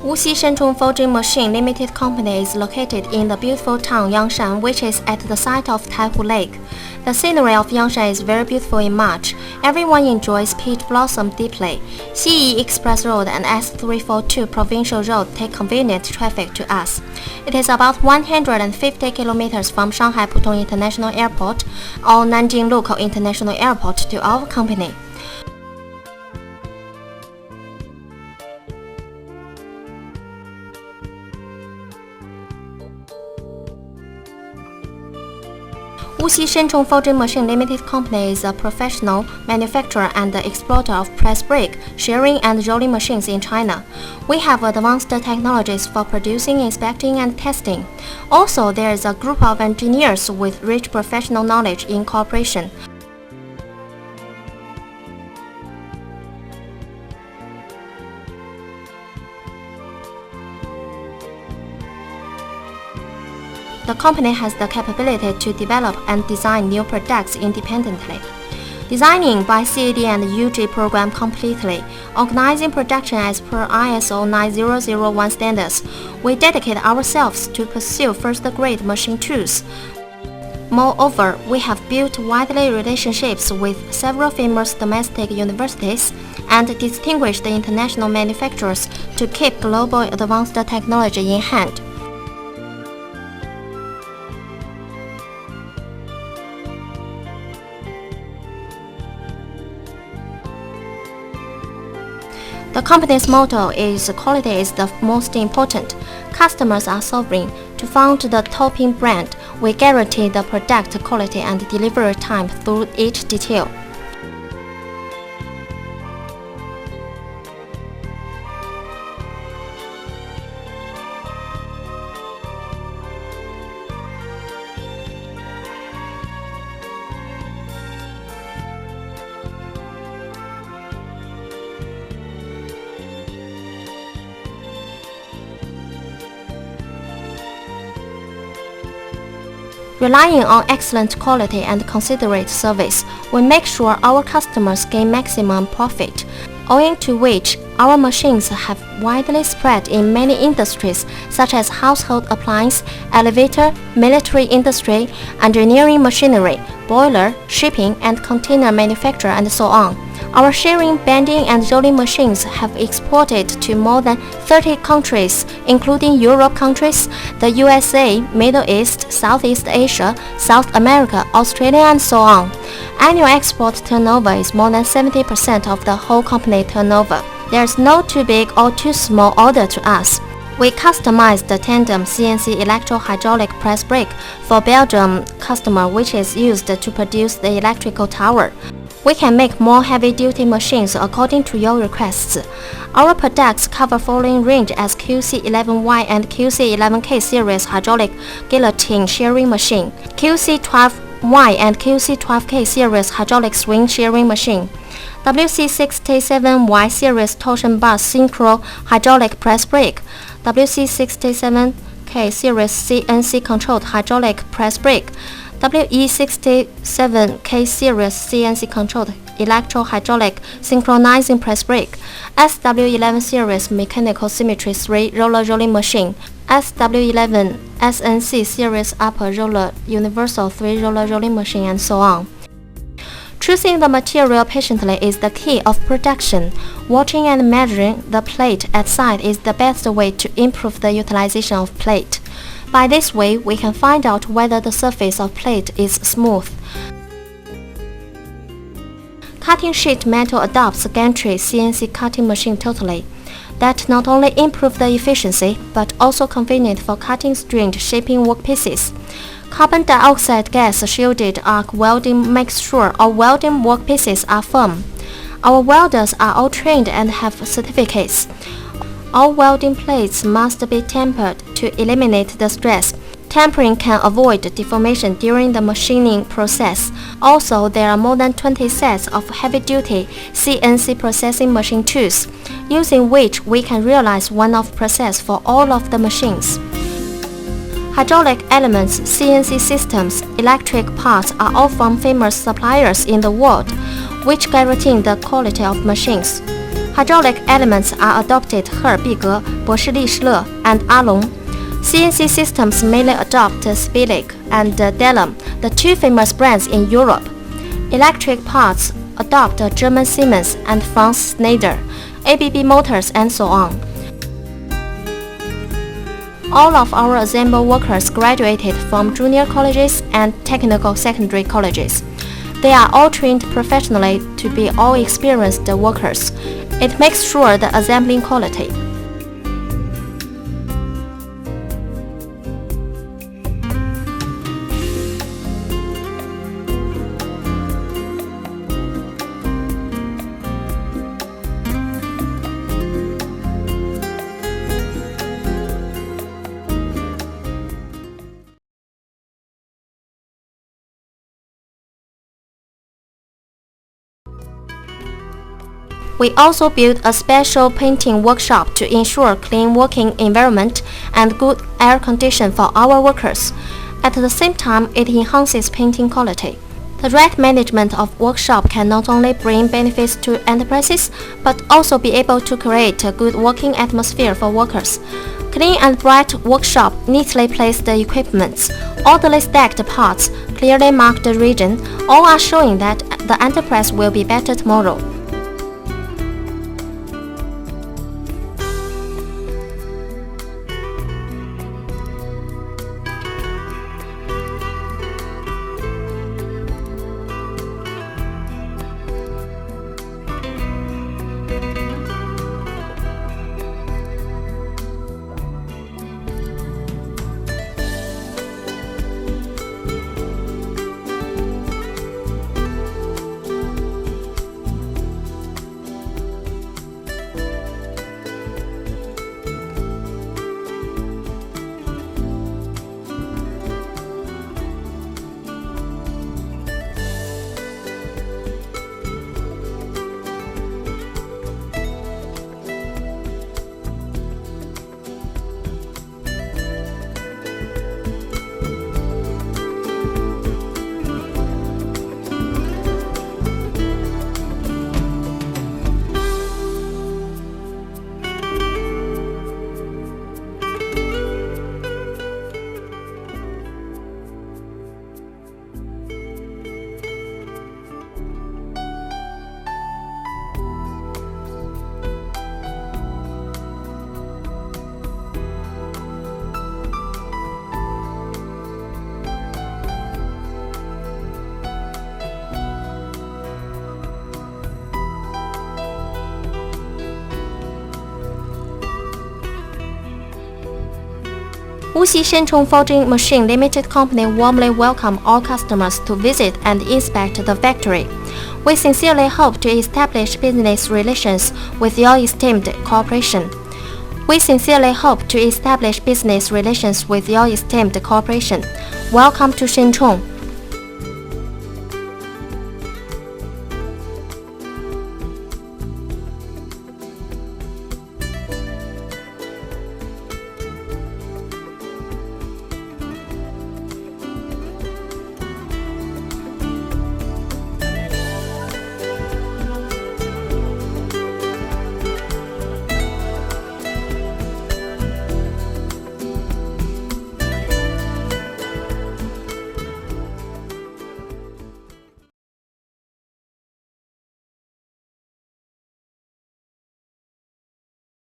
Wuxi ShenChong Forging Machine Limited Company is located in the beautiful town Yangshan, which is at the site of Taihu Lake. The scenery of Yangshan is very beautiful in March. Everyone enjoys peach blossom deeply. Xiyi Express Road and S342 Provincial Road take convenient traffic to us. It is about 150 kilometers from Shanghai Pudong International Airport or Nanjing Local International Airport to our company. Wuxi ShenChong Forging Machine Limited Company is a professional manufacturer and exporter of press brake, shearing and rolling machines in China. We have advanced technologies for producing, inspecting and testing. Also, there is a group of engineers with rich professional knowledge in cooperation. The company has the capability to develop and design new products independently. Designing by CAD and UG program completely, organizing production as per ISO 9001 standards, we dedicate ourselves to pursue first-grade machine tools. Moreover, we have built widely relationships with several famous domestic universities and distinguished international manufacturers to keep global advanced technology in hand. The company's motto is "Quality is the most important. Customers are sovereign." To found the topping brand, we guarantee the product quality and delivery time through each detail. Relying on excellent quality and considerate service, we make sure our customers gain maximum profit, owing to which our machines have widely spread in many industries such as household appliance, elevator, military industry, engineering machinery, boiler, shipping and container manufacture and so on. Our shearing, bending and rolling machines have exported to more than 30 countries, including Europe countries, the USA, Middle East, Southeast Asia, South America, Australia and so on. Annual export turnover is more than 70% of the whole company turnover. There's no too big or too small order to us. We customized the tandem CNC electro-hydraulic press brake for Belgium customer, which is used to produce the electrical tower. We can make more heavy-duty machines according to your requests. Our products cover following range as QC11Y and QC11K series hydraulic guillotine shearing machine, QC12Y and QC12K series hydraulic swing shearing machine, WC67Y series torsion bar synchro hydraulic press brake, WC67K series CNC controlled hydraulic press brake, WE67K series CNC controlled electro-hydraulic synchronizing press brake, SW11 series mechanical symmetry 3 roller rolling machine, SW11 SNC series upper roller universal 3 roller rolling machine and so on. Choosing the material patiently is the key of production. Watching and measuring the plate at site is the best way to improve the utilization of plate. By this way, we can find out whether the surface of plate is smooth. Cutting sheet metal adopts gantry CNC cutting machine totally. That not only improves the efficiency, but also convenient for cutting stringed shaping workpieces. Carbon dioxide gas shielded arc welding makes sure all welding workpieces are firm. Our welders are all trained and have certificates. All welding plates must be tempered to eliminate the stress. Tempering can avoid deformation during the machining process. Also, there are more than 20 sets of heavy-duty CNC processing machine tools, using which we can realize one-off process for all of the machines. Hydraulic elements, CNC systems, electric parts are all from famous suppliers in the world, which guarantee the quality of machines. Hydraulic elements are adopted 赫尔毕格、博士利士勒 and 阿龙。CNC systems mainly adopt Spilic and Delum, the two famous brands in Europe. Electric parts adopt German Siemens and France Schneider, ABB Motors, and so on. All of our assembly workers graduated from junior colleges and technical secondary colleges. They are all trained professionally to be all experienced workers. It makes sure the assembling quality. We also built a special painting workshop to ensure clean working environment and good air condition for our workers. At the same time, it enhances painting quality. The right management of workshop can not only bring benefits to enterprises, but also be able to create a good working atmosphere for workers. Clean and bright workshop neatly placed the equipments, orderly stacked parts, clearly marked the region, all are showing that the enterprise will be better tomorrow. Wuxi ShenChong Forging Machine Limited Company warmly welcome all customers to visit and inspect the factory. We sincerely hope to establish business relations with your esteemed corporation. We sincerely hope to establish business relations with your esteemed corporation. Welcome to ShenChong.